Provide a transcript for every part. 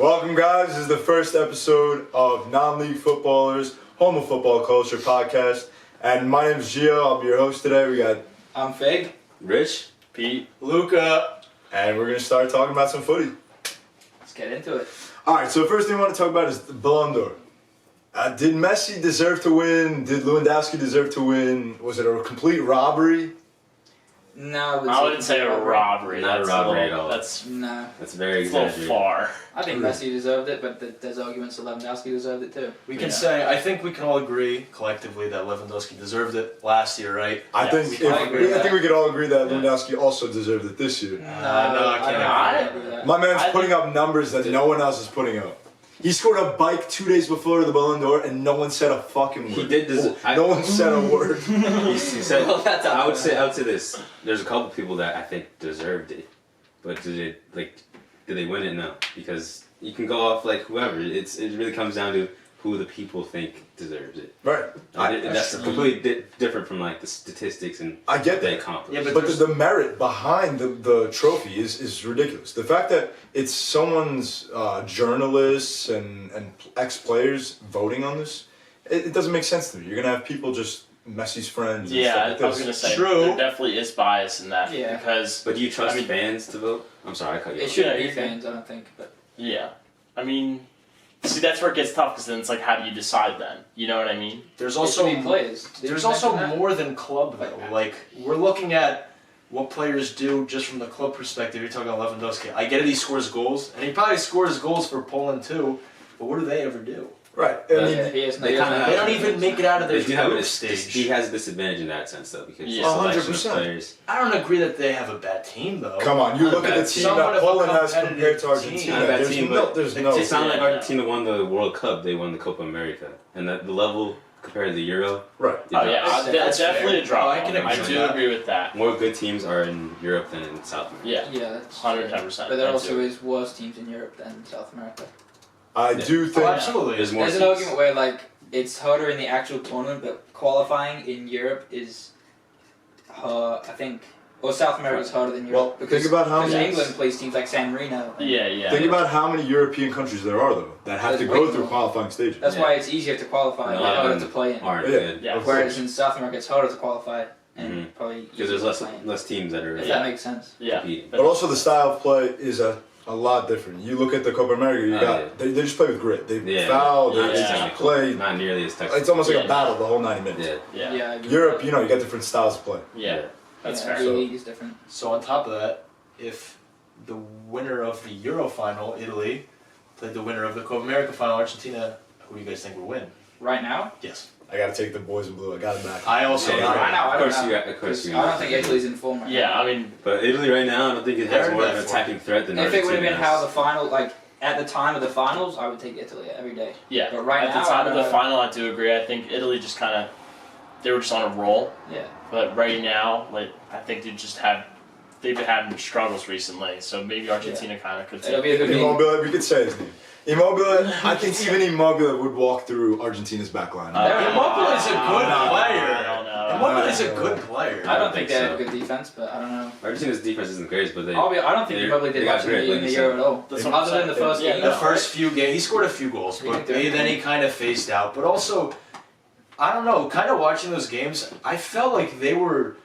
Welcome, guys. This is the first episode of Non-League Footballers, Home of Football Culture podcast. And my name is Gio. I'll be your host today. I'm Fig. Rich. Pete. Luca. And we're going to start talking about some footy. Let's get into it. All right, so the first thing I want to talk about is the Ballon d'Or. Did Messi deserve to win? Did Lewandowski deserve to win? Was it a complete robbery? No, I wouldn't say a robbery. Not a robbery at all. That's That's very a little exaggerated. far. I think Messi deserved it, but there's arguments that Lewandowski deserved it too. We can say, I think we can all agree collectively that Lewandowski deserved it last year, right? I Yes. think I agree with I think that. we could all agree that Lewandowski also deserved it this year. No, I can't agree with that. My man's I putting up numbers that no one else is putting up. He scored a bike 2 days before the Ballon d'Or, and no one said a fucking word. He did deserve. No one said a word. He said. Well, that's I would say this. There's a couple people that I think deserved it, but did they win it? No, because you can go off like whoever. It really comes down to who the people think deserves it. Right. That's completely different from like the statistics and I get what they that. accomplish. Yeah, But the merit behind the trophy is ridiculous. The fact that it's someone's journalists and ex-players voting on this, it doesn't make sense to me. You're going to have people just Messi's friends and Yeah, stuff like I was this. gonna say True. there definitely is bias in that. Yeah. Because But do you trust I mean- fans to vote? I'm sorry, I cut you It off. shouldn't Yeah, be you can- fans, I don't think. But yeah, I mean, see that's where it gets tough because then it's like how do you decide then? You know what I mean? There's it also should be players. Did there's you also mention that? more than club though. Like we're looking at what players do just from the club perspective. You're talking about Lewandowski. I get it, he scores goals, and he probably scores goals for Poland too. But what do they ever do? Right. I mean, Yeah, he has no- they he has kinda- no- They don't even make it out of their They do have group a stage. He has a disadvantage in that sense though because Yeah. the selection of 100%. players. I don't agree that they have a bad team though. come on, you Not a look at bad the team team. that Somewhat of a Poland has compared competitive to team. Argentina. Not a bad There's team, no, but there's no. It's not like Yeah. Argentina won the World Cup; they won the Copa America, and the level compared to the Euro. Right. the Oh drop yeah, is- that's definitely fair. a drop. Oh, I can agree I with do that. agree with that. More good teams are in Europe than in South America. Yeah, Yeah, that's 110%. But there I also do. is worse teams in Europe than South America. I do think. Oh, absolutely. There's more There's an teams. argument where like it's harder in the actual tournament, but qualifying in Europe is I think, or South America is harder than Europe Well, because think about how because many. England plays teams like San Marino. and Yeah, yeah. Think about how many European countries there are, though, that have to There's go way through more. qualifying stages. That's Yeah. why it's easier to qualify And a and lot of harder them to play in. aren't Yeah. good Yeah. Of Whereas course. in South America, it's harder to qualify and Mhm. probably because there's easier to play in. less teams that are If Yeah. that makes sense. Yeah. competing. But also the style of play is a lot different. You look at the Copa America, you Oh, got yeah. they just play with grit. They Yeah. foul, they Yeah. just Technical. play. Not nearly as technical. It's almost like Yeah. a battle the whole 90 minutes. Yeah. Yeah. I agree with Europe, that. you know, you got different styles of play. Yeah. That's Yeah, fair. every So- league is different. So on top of that, if the winner of the Euro final, Italy, played the winner of the Copa America final, Argentina, who do you guys think would win? Right now, Yes. I got to take the boys in blue. I got it back. I also Yeah, got right now, I Of don't course know. you got. Of course 'Cause you. I don't think Italy's in form right Yeah, now. I mean, But Italy right now, I don't think it They're has in more of that an form. attacking threat than If it would have been Argentina how has. the final, like at the time of the finals, I would take Italy every day. yeah. But right At now, the time I of the don't- final, I do agree. I think Italy just kind of they were just on a roll. Yeah. But right now, like I think they've been having struggles recently. So maybe Argentina kind of could It'll take. be a good game. Immobile, we could say his name. Immobile, I think even Immobile would walk through Argentina's back line. Immobile is a good player. I don't know. Immobile is a good player. I don't think they so. have good defense, but I don't know. Argentina's defense isn't great, but they. I don't think they- Immobile they did got much grit, in like the you Euro said. at all. That's what I'm Other than the saying. first Yeah, game. The first few games, he scored a few goals, He but did. then he kind of phased out. But also, I don't know, kind of watching those games, I felt like they were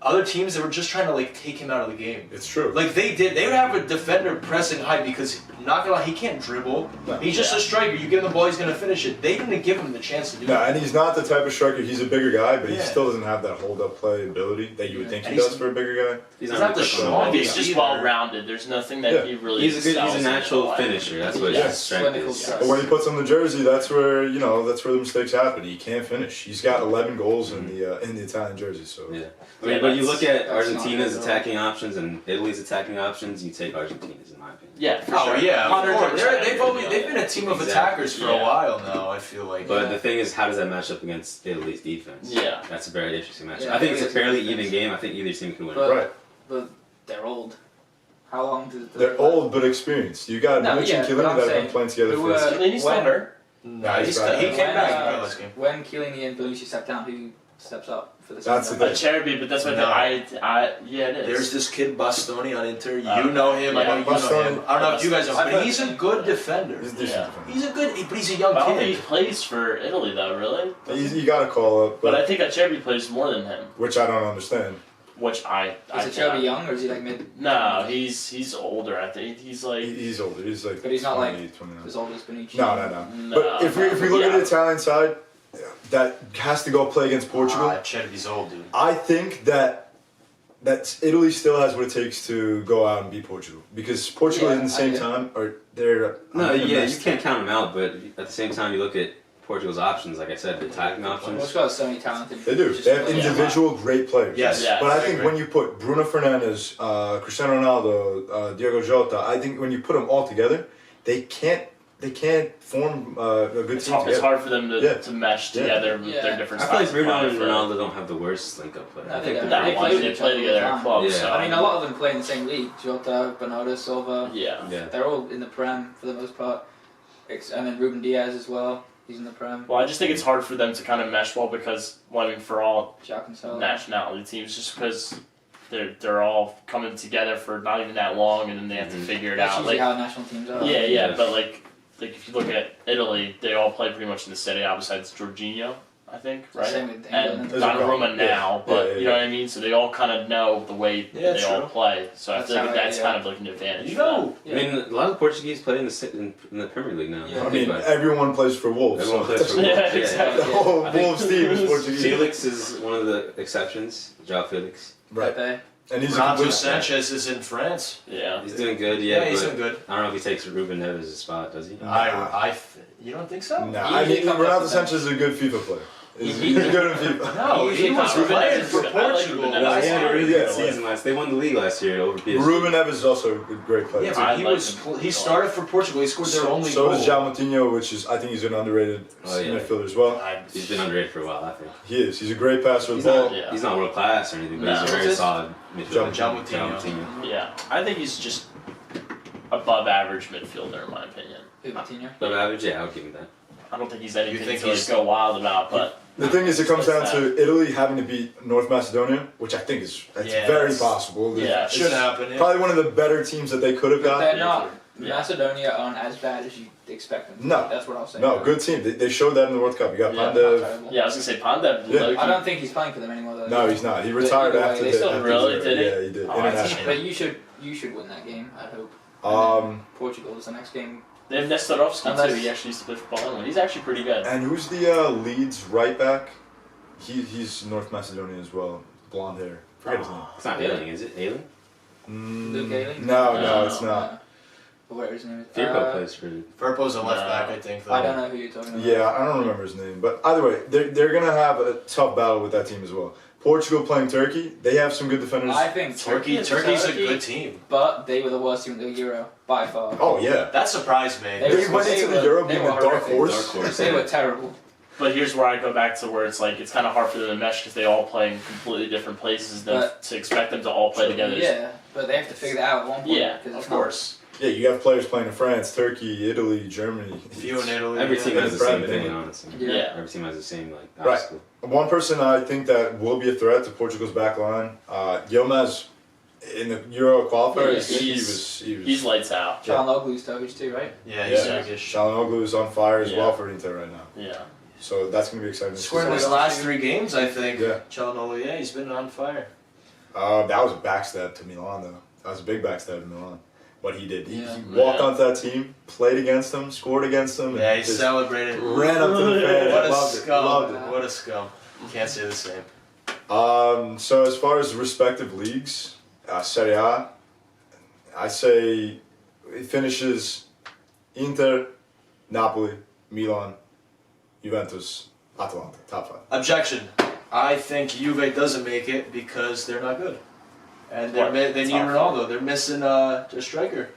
other teams that were just trying to like take him out of the game. It's true. Like they would have a defender pressing high because not gonna lie, he can't dribble. No. He's just a striker. You give him the ball, he's gonna finish it. They didn't give him the chance to do No, that. and he's not the type of striker. He's a bigger guy, but he Yeah. still doesn't have that hold-up play ability that you would think he And he's- does for a bigger guy. He's not the really quick on ball. strongest. He's just either. well rounded. There's nothing that Yeah. he really. He's a excels in natural life. finisher. That's what Yeah. his strength Clinical is. strength. But when he puts on the jersey, that's where the mistakes happen. He can't finish. He's got 11 goals in the Italian jersey. So Yeah. I mean, but you look at that's not Argentina's good at all. attacking options and Italy's attacking options, you take Argentina's in my opinion. Yeah, for Oh sure. yeah, of course. 100%. They've been a team of Exactly. attackers for Yeah. a while now. I feel like. But the thing is, how does that match up against Italy's defense? Yeah. That's a very interesting match. Yeah, I think it's a it's fairly defense. even game. I think either team can win. But- it. right, They're old. How long did they're old but experienced. You got No, Mitch yeah, and but Chiellini I'm that have saying, been playing together who, for. Chiellini's still when- hurt. No, he's he back. came back in the when, last game. when Chiellini and Belushi step down, who steps up? for the That's the same thing. A cherry, but that's what No. yeah, it is. There's this kid Bastoni on Inter. You Uh, know him. I know yeah. you know him. I don't know if you guys know, I've but heard he's a him. good defender. He's a decent Yeah. defender. He's a good, but he's a young I don't think he kid. plays for Italy though, really. You got to call up, But I think Acerbi plays more than him, which I don't understand. which I Is Acerbi young or is he like mid? No, he's older. I think he's like He's older. He's like But he's not 28, 29. As old as Bonucci. No. But if we look at the Italian side, that has to go play against Portugal. Cherby's old, dude. I think that Italy still has what it takes to go out and beat Portugal because Portugal Yeah, at the same I do. time they're No, the yeah, best. you can't count them out, but at the same time, you look at Portugal's options. Like I said, the attacking options. Portugal has so many talented. They do. just They have players. individual great players. Yes. Yeah. But I I think agree. when you put Bruno Fernandes, Cristiano Ronaldo, Diego Jota, I think when you put them all together, they can't form a good it's team hard, it's together. hard for them to, Yeah. to mesh Yeah. together with Yeah. their different I feel like styles. of Bruno play and for- Ronaldo don't have the worst link-up play. No, I they think don't. they're That They one, play with they each play other together all at the clubs. time. So, I mean, a lot of them play in the same league. Jota, Bernardo Silva. Yeah. Yeah. They're all in the Prem for the most part. And then Ruben Diaz as well. He's in the Prem. Well, I just think it's hard for them to kind of mesh well because, well, I mean, for all Jack and Salah. nationality teams, just because they're all coming together for not even that long, and then they have to figure it That's out. usually Like, how national teams are. yeah, Yeah. but like if you look at Italy, they all play pretty much in the Serie A besides Jorginho, I think, right? Same with And England. There's a Donnarumma couple. now, Yeah. but Yeah, you know what I mean. So they all kind of know the way Yeah, they all true. play. So I That's feel like how that's yeah. kind of like an advantage. You for them. know, Yeah. I mean, a lot of the Portuguese play in the Premier League now. Yeah. I mean, everyone plays for Wolves. Everyone so plays for Yeah, Wolves. exactly. The whole I think- Wolves team is Portuguese. Felix is one of the exceptions. Joao Felix. Right. Pepe. And he's Renato a Sanchez is in France. Yeah. He's doing good, Yeah, yeah, he's but doing good. I don't know if he takes Ruben Neves' spot, does he? You don't think so? Nah, He I usually mean, comes Renato off the bench. Sanchez is a good FIFA player. He's He- good in FIFA. No, he was Ruben playing Neves for is- I like Portugal. Ruben Neves. Well, he had a really Yeah. good season last. They won the league last year over PSG. Ruben Neves is also a great player. Yeah, too. but I he like was him. he started for Portugal. He scored their only So goal. is João Moutinho, which is I think he's an underrated Oh, yeah. midfielder as well. He's been underrated for a while, I think. He is. He's a great passer of He's the ball. not, Yeah. he's not world class or anything, but No. he's a very Who's this? solid midfielder. João Moutinho. Yeah, I think he's just above average midfielder in my opinion. Who, Martinho? But average, yeah, I would give him that. I don't think he's anything think to like, he's- go wild about, but The thing is, it comes down That's to Italy having to beat North Macedonia, which I think is that's Yeah, very that's- possible. yeah, It's should happen. Yeah. Probably one of the better teams that they could have But got. they're not. Yeah. Macedonia aren't as bad as you expect them to be. No. That's what I'll say. No, good team. They showed that in the World Cup. You got Yeah. Pandev. yeah, I was gonna say Pandev. Yeah. low-key- I don't think he's playing for them anymore though. No, he's not. He retired either way, after they the. still after really his- did he? Yeah, he did. Oh, that's a International. But you should win that game. I hope. And then Portugal is the next game. They have Nestorovsky Unless- too. He actually used to play for Ballon D'or. He's actually pretty good. And who's the Leeds right back? He's North Macedonian as well. Blonde hair. Forget his name. It's not Ailing, is it? Ailing? Luke Ayling? No, No. it's not. Where his name is? Firpo plays for. Firpo's a left No. back, I think. Though. I don't know who you're talking about. Yeah, I don't remember his name. But either way, they're gonna have a tough battle with that team as well. Portugal playing Turkey. They have some good defenders. I think Turkey's a good team. but they were the worst team in the Euro by far. Oh yeah. That surprised me. They They went into the Euro they being were a dark horrific. horse. Dark horse. They were terrible. But here's where I go back to where it's like it's kind of hard for them to mesh because they all play in completely different places. Then But- to expect them to all play together. is- Yeah, but they have to figure that out at one point. Yeah, 'cause it's of not- course. Yeah, you have players playing in France, Turkey, Italy, Germany. Few in Italy. Every yeah. team has the Brad same thing, Pitt. honestly. Yeah. Every team has the same, like, Right. obstacle. One person I think that will be a threat to Portugal's back line, Yilmaz, in the Euro qualifiers, Yeah, he he's- was He's lights out. Calhanoglu's Turkish too, right? Yeah, he's Yeah. Turkish. Çalhanoğlu is on fire as Yeah. well for Inter right now. Yeah. So that's going to be exciting. to Scored see. in his last 3 games, I think. Yeah. Çalhanoğlu, yeah, he's been on fire. That was a backstab to Milan, though. That was a big backstab to Milan. What he did. He Yeah. walked Yeah. onto that team, played against them, scored against them. Yeah, he and just celebrated. ran up to the fans. What a loved it. scum. Loved it. What a scum. You can't say the same. So as far as respective leagues, Serie A, I say it finishes Inter, Napoli, Milan, Juventus, Atalanta, top 5. Objection. I think Juve doesn't make it because they're not good. And What? they need Top Ronaldo. They're missing a striker.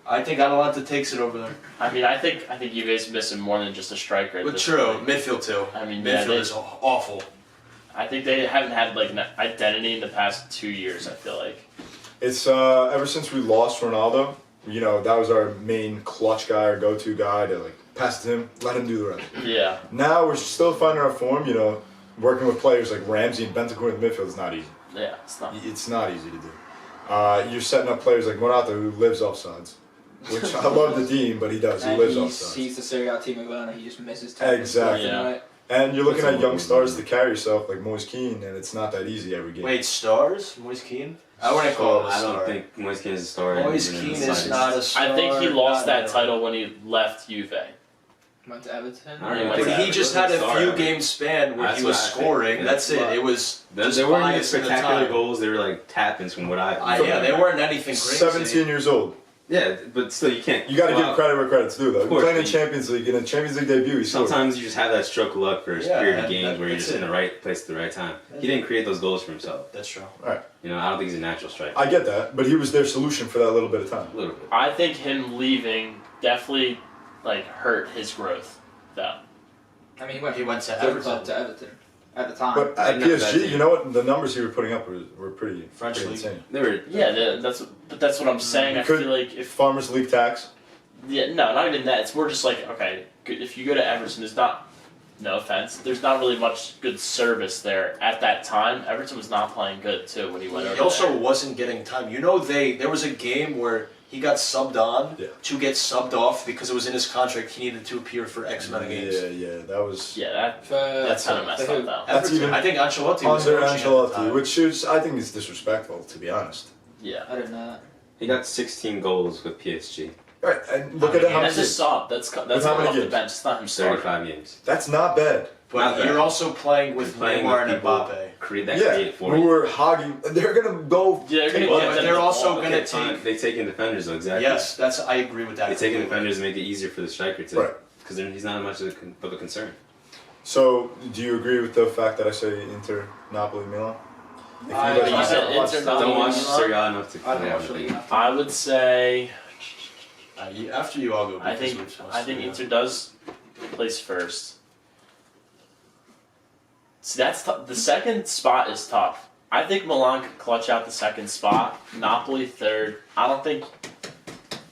I think Atalanta takes it over there. I mean, I think Juve's missing more than just a striker. At But this true, point. midfield too. I mean, yeah, Midfield they- is awful. I think they haven't had like an identity in the past 2 years. I feel like. It's ever since we lost Ronaldo, that was our main clutch guy, our go-to guy to like pass it to him, let him do the rest. Yeah. Now we're still finding our form, working with players like Ramsey and Bentancur in the midfield is not easy. Yeah, it's not. It's not easy to do. You're setting up players like Morata who lives offsides, which I love the team, but he does. He And lives he's offsides. the Serie A Timo Werner. He just misses tackles. Exactly. left and Yeah. right. And you're looking That's at young unbelievable. stars to carry yourself like Moise Keane, and it's not that easy every game. Wait, stars? Moise Keane? I wouldn't call him a I star. don't think Moise Keane is a star. Moise even in Keane the is slightest. not a star. I think he lost not that really. title when he left Juve. Went to Everton. I don't even But think But he that just was had a star few ever. game span where That's he was what I think. scoring. Yeah. That's it. It was just There weren't any bias in the spectacular time. goals. They were like tap-ins from what I. Yeah, they weren't anything crazy. 17 years old. Yeah, but still, you can't. You got to go give out. credit where credit's due, though. Of course, Playing in but- Champions League, in a Champions League debut, he scored. Sometimes you just have that stroke of luck for a Yeah, period of and games where you're that's just in it. the right place at the right time. He didn't create those goals for himself. That's true. You know, I don't think he's a natural striker. I get that, but he was their solution for that little bit of time. A little bit. I think him leaving definitely like hurt his growth, though. I mean, he went He went to from Everton. club to Everton at the time. But at Not that PSG, team. you know what? The numbers he was putting up were pretty French league. insane. They were. Yeah, that's what I'm saying. I Could- feel like if Farmers League tax. no, not even that. It's more just like okay, if you go to Everton, there's not. No offense, there's not really much good service there at that time. Everton was not playing good too when he went over He also there. wasn't getting time. You know, there was a game where he got subbed on Yeah. to get subbed off because it was in his contract. He needed to appear for X amount of games. Yeah, that was Yeah, that's kind of messed up though. That's Everton. even I think Ancelotti was under coaching at the Ancelotti, time. which is I think is disrespectful to be honest. Yeah, I didn't know that. He got 16 goals with PSG. All right, and look at how that's many a sub. That's how coming many off the games? bench. It's not him starting. 35 games. That's not bad. But Not bad. you're also playing with Playing Neymar with and people Mbappe. Create that Yeah, creative for who you. were hogging. They're gonna go. Yeah, they're gonna take get on- But them they're the also ball. going to Fine. take. They take in defenders though, exactly. Yes, I agree with that. They take in completely. defenders and make it easier for the striker to. Right. Because he's not much of a concern. So, do you agree with the fact that I say Inter, Napoli, Milan? If you I- guys you want said to watch Inter, stuff. Napoli, Don't watch Milan? Serie A enough to. I don't yeah, watch the league enough. I would say After you, I'll go. I because think we're supposed I to, think yeah. Inter does place first. See, that's the second spot is tough. I think Milan could clutch out the second spot. Napoli third. I don't think.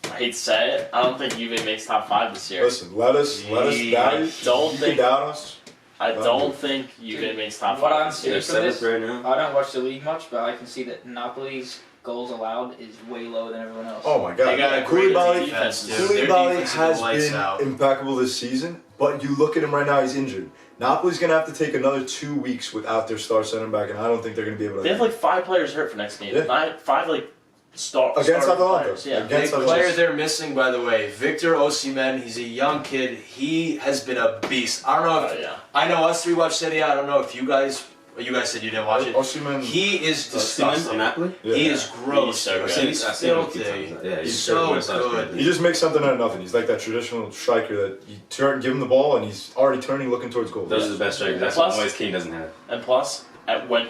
I hate to say it. I don't think Juve makes top 5 this year. Listen, let us doubt I it. don't You think- can doubt us. I don't think Juve makes top What 5 I'm this year. They're seeing from this, seventh right now. I don't watch the league much, but I can see that Napoli's goals allowed is way lower than everyone else. Oh my They God. got a great Koulibaly, defense, dude. Their Koulibaly defense is has lights been out. impeccable this season, but you look at him right now, he's injured. Napoli's going to have to take another 2 weeks without their star center back, and I don't think they're going to be able to. They have like 5 players hurt for next game. Yeah. 5 like Against starting Atalanta. players. Yeah. Against Big Atalanta. player they're missing, by the way, Victor Osimhen. He's a young kid. He has been a beast. I don't know if Oh, yeah. I know us three watch Serie A. I don't know if you guys said you didn't watch it. Osimhen. He is Simmons disgusting. on Napoli. Yeah. He is gross. He's so good. He's I've seen him a few filthy. times. Yeah, He's very so much like good. He just makes something out of nothing. He's like that traditional striker that you give him the ball and he's already turning, looking towards goal. Those are the best strikers. That's Plus- what Moise Keane doesn't have. And plus, when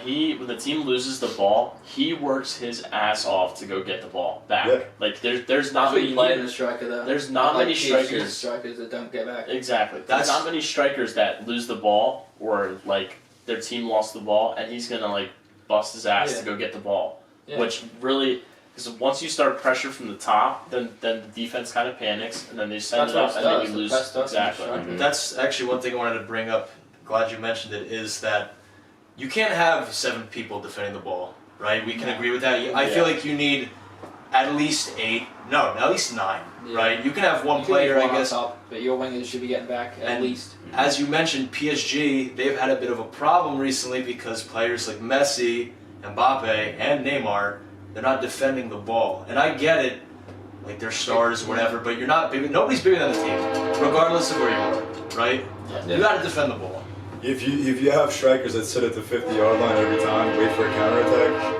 the team loses the ball, he works his ass off to go get the ball back. Yeah. Like there's That's not what many you need in a players. striker, though. There's not Like many PSG's strikers. strikers that don't get back. Exactly. That's- There's not many strikers that lose the ball or like their team lost the ball and he's gonna like bust his ass Yeah. to go get the ball. Yeah. Which really, because once you start pressure from the top, then the defense kind of panics and then they send That's it what up it and then does. you The lose. best does in a Exactly. striker. Mhm. That's actually one thing I wanted to bring up. Glad you mentioned it. Is that you can't have 7 people defending the ball, right? We can No. agree with that. I feel like you need at least 8. No, at least 9, Yeah. right? You can have one You can player, leave I one on guess. top, but your wingers should be getting back at And- least. As you mentioned, PSG, they've had a bit of a problem recently because players like Messi, Mbappe, and Neymar, they're not defending the ball. And I get it, like they're stars or whatever, but you're not big. Nobody's bigger than the team, regardless of where you are, right? Yeah. You got to defend the ball. If you have strikers that sit at the 50-yard line every time, wait for a counterattack,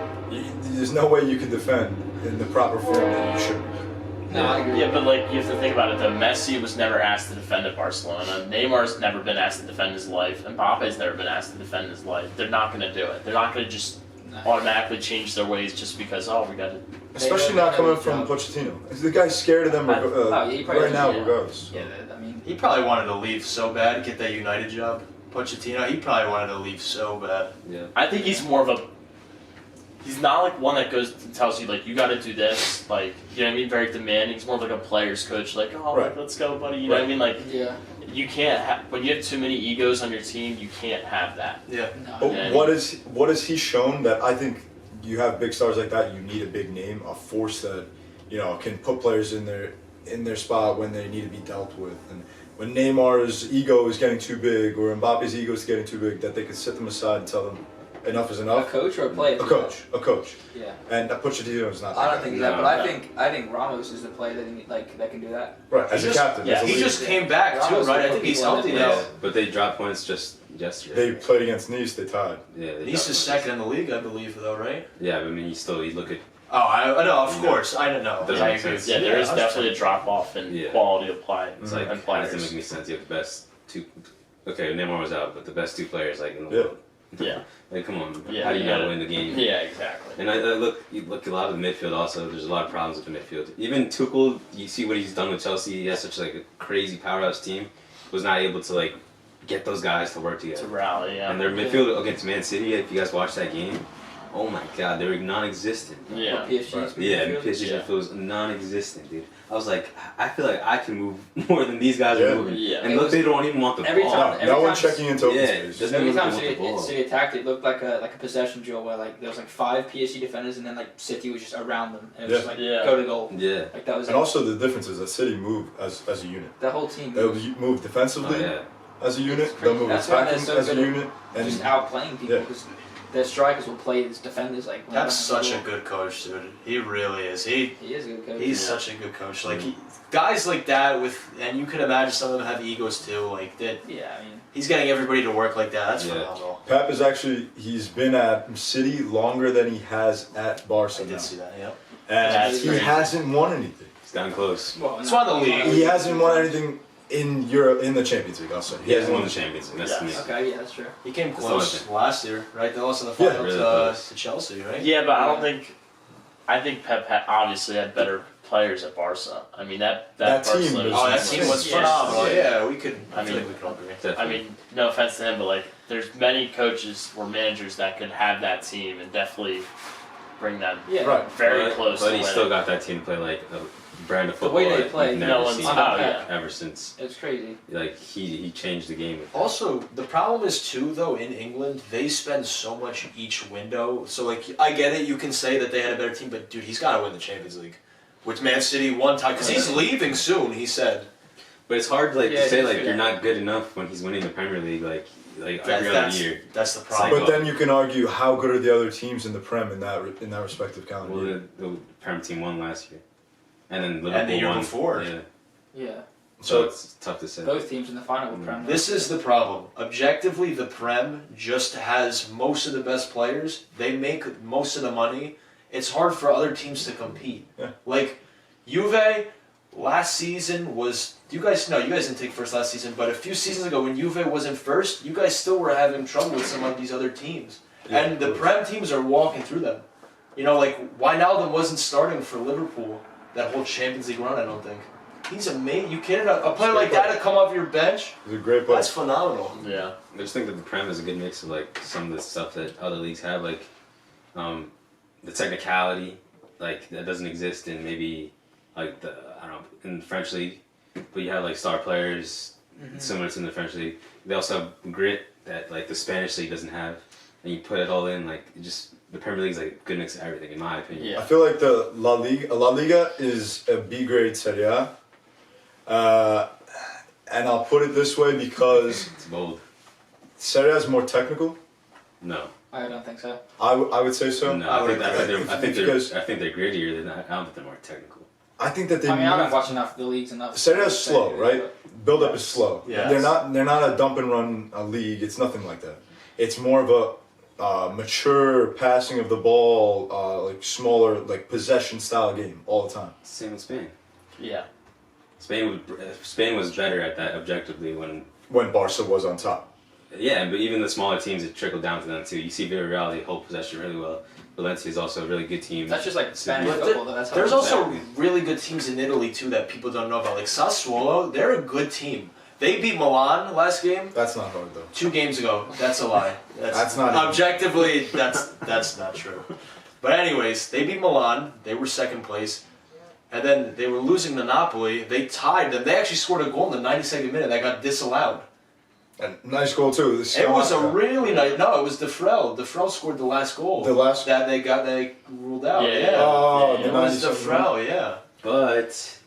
there's no way you can defend in the proper form that you should. No, I agree. Yeah, but like you have to think about it though. Messi was never asked to defend at Barcelona. Neymar's never been asked to defend his life. And Mbappe's never been asked to defend his life. They're not going to do it. They're not going to just No. automatically change their ways just because we got to. Especially don't not coming know from the Pochettino. The guy's scared of them Oh, he probably right now, doesn't, regardless. Yeah, I mean, He probably wanted to leave so bad, get that United job. Pochettino, he probably wanted to leave so bad. Yeah. I think he's more of a he's not like one that goes and tells you like you got to do this. Like you know what I mean? Very demanding. He's more like a player's coach. Like oh, Right. like, let's go, buddy. You know what I mean? Like Yeah. you can't when you have too many egos on your team. You can't have that. Yeah. No. But Yeah. what has he shown that I think you have big stars like that, you need a big name, a force that, can put players in their spot when they need to be dealt with. And when Neymar's ego is getting too big or Mbappe's ego is getting too big, that they could sit them aside and tell them enough is A enough. coach or a player? A coach. Yeah. And Pochettino is not. I that don't guy. think that, No. but I think Ramos is the player that can do that. Right, as He a just- captain. yeah, as a He leader. just came back too, Ramos right? I will think put he's people in healthy the now. Yeah, but they dropped points just yesterday. They played against Nice. They tied. Yeah, they He's dropped the points. second in the league, I believe, though, right? Yeah, but I mean, you look at Oh, I know, of You know. course. I don't know. Doesn't I make agree. sense. Yeah, there is I definitely a drop off in Yeah. quality of play it's like and that players. doesn't make any sense. You have the best two. Okay, Neymar was out, but the best two players like in the Yeah. world. Yeah. Like, come on, Yeah, how do you you not gotta- win the game? Yeah, exactly. And you look at a lot of the midfield also. There's a lot of problems with the midfield. Even Tuchel, you see what he's done with Chelsea. He has such like a crazy powerhouse team. Was not able to like get those guys to work together. To rally, yeah. And their midfield against Man City, if you guys watched that game, oh my God, they were non-existent. Yeah. PSG's Right. Yeah, midfield. PSG Yeah. midfield was non-existent, dude. I was like, I feel like I can move more than these guys Yeah. are moving. Yeah. And It look, was- they don't even want the every ball. time- No one time- checking into open Yeah, space. doesn't Every even time want the ball. City attacked, it looked like a possession drill where like there was like 5 PSG defenders and then like City was just around them and it was just like Yeah. go to goal. Yeah. Like that was And it. also the difference is that City move as a unit. The whole team They'll was move defensively Oh, yeah. as a unit. It's They'll crazy. move That's why they're attacking so as a good at unit. And just outplaying people Yeah. because their strikers will play as defenders. Like when That's they don't such a have the good coach, dude. He really is. ball. He is a good coach. He's Yeah. such a good coach. Like guys like that and you can imagine some of them have egos too. Like that, Yeah, I mean, he's getting everybody to work like that. That's Yeah. phenomenal. Pep is he's been at City longer than he has at I Barca now. did see that. Yep. And That's he crazy. hasn't won anything. It's gotten close. well, That's why the league- He hasn't won anything in Europe, in the Champions League, I'll say. He hasn't won the Champions League. That's Yes. me. Okay, yeah, that's true. He came That's close all last year, right? They lost in the Yeah, final really to, close. to Chelsea, right? Yeah, but I don't think. I think Pep obviously had better players at Barca. I mean that That team Barcelona was- Oh, that team was yeah. phenomenal. Yeah. Yeah, we could. I I feel mean- like we could all agree. I Definitely. mean, no offense to him, but like, there's many coaches or managers that could have that team and definitely bring them Yeah, Right. very but, close. But to he winning. still got that team to play like a brand of The football way they that play, we've no never one's. seen Oh yeah. ever since. it's crazy. Like he changed the game. With that. Also, the problem is too, though, in England, they spend so much each window. So, like, I get it. You can say that they had a better team, but dude, he's got to win the Champions League. With Man City one time, because he's leaving soon. He said. But it's hard like Yeah, to say he's like good you're at not good enough when he's winning the Premier League like every other that's, year. That's the like- problem. But then you can argue how good are the other teams in the Prem in that respective calendar Well, year. the Prem team won last year, and then Liverpool And the year won. before. Yeah, Yeah, so it's tough to say. both teams in the final were Prem. This is the problem. Objectively, the Prem just has most of the best players. They make most of the money. It's hard for other teams to compete. Yeah. Like, Juve last season was. You guys didn't take first last season, but a few seasons ago when Juve wasn't first, you guys still were having trouble with some of these other teams. Yeah, and the of course. Prem teams are walking through them. You know, like, Wijnaldum wasn't starting for Liverpool that whole Champions League run, I don't think. He's amazing. You kidding? A player like that to come off your bench? He's a great player. That's phenomenal. Yeah. I just think that the Prem is a good mix of like some of the stuff that other leagues have, like the technicality, like that doesn't exist in maybe like the in the French league, but you have like star players similar to the French league. They also have grit that like the Spanish league doesn't have, and you put it all in like the Premier League is like a good mix of everything in my opinion. Yeah. I feel like the La Liga is a B grade Serie A. And I'll put it this way because It's bold. Serie A is more technical. No. I don't think so. I would say so. No, I I would think, Because- I think they're grittier than I don't think they're more technical. I think that they I mean, I move- haven't watched enough of the leagues enough. Serie A is slow, right? Build up is slow. Yes. They're not a dump and run league. It's nothing like that. It's more of a mature passing of the ball, like smaller, like possession style game all the time. Same with Spain. Yeah. Spain was better at that objectively When Barca was on top. Yeah, but even the smaller teams, it trickled down to them too. You see Villarreal, they hold possession really well. Valencia is also a really good team. That's just like Spanish But football, though. That's how There's it works. also Exactly. really good teams in Italy too that people don't know about. Like Sassuolo, they're a good team. They beat Milan last game. That's not hard though. 2 games ago. That's a lie. That's not even- objectively. That's not true. But anyways, they beat Milan. They were second place. And then they were losing to Napoli. They tied them. They actually scored a goal in the 92nd minute that got disallowed. And nice goal too. It was a really nice. No, it was Defrel. Defrel scored the last goal. The last that they ruled out. Yeah. Oh, It was Defrel. Yeah. But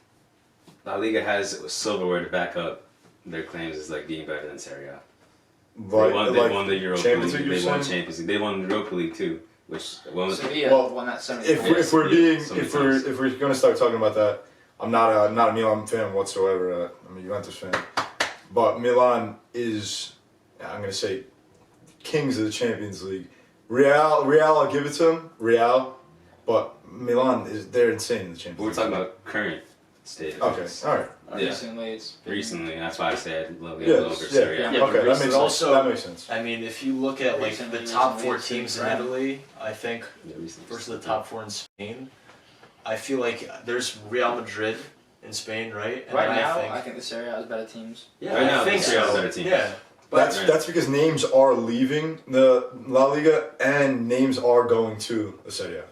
La Liga has silverware to back up their claims as like being better than Serie A. They won the Europa Champions League. League, They you're won saying? Champions League. They won the Europa League too, which one Sevilla won that semi. If we're sometimes. gonna start talking about that, I'm not a Milan fan whatsoever. I'm a Juventus fan, but Milan is, I'm gonna say, kings of the Champions League. Real, I'll give it to them. Real, but Milan they're insane in the Champions We're League. talking about current state. Okay, all right. Yeah. Recently, it's been- Recently, that's why I said La Liga Yeah, over Serie A. yeah. Yeah, Okay, but that makes sense. also- that makes sense. I mean, if you look at like Recently, the top recently, four it's teams in been Italy, I think Yeah, recently. versus the top four in Spain, I feel like there's Real Madrid in Spain, right? And Right then now, I think the Serie A has better teams. yeah, Right now, I think Serie A is so. better teams. Yeah, but That's because names are leaving the La Liga and names are going to the Serie A.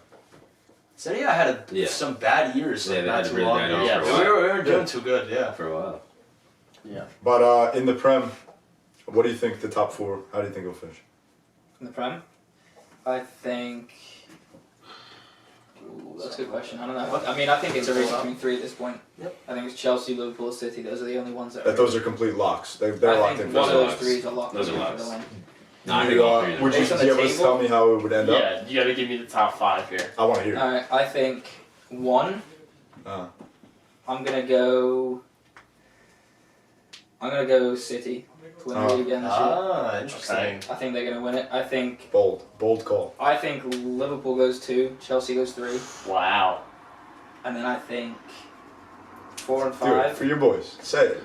Serie A had Yeah. some bad years, like Yeah, they not had too really long bad ago. years for a we while. weren't doing Yeah. too good. Yeah. For a while. But in the Prem, what do you think the top four? How do you think it'll finish? In the Prem, I think. Ooh, that's a good question. I don't know. I mean, I think it's a race between three at this point. Yep. I think it's Chelsea, Liverpool, City. Those are the only ones that. That those are complete locks. They're I locked think in. one of Those are those locks. three is a lock. Those are for locks. the win. No, I think all three of them. Would you Based on the be able to table? tell me how it would end up? Yeah, you gotta give me the top 5 here. I want to hear. All right, I think one. Uh, I'm gonna go City to win the Oh. league again this year. Ah, interesting. I think they're gonna win it. I think bold call. Liverpool goes 2, Chelsea goes 3, Wow. and then I think 4 and Do it 5. for your boys. Say it.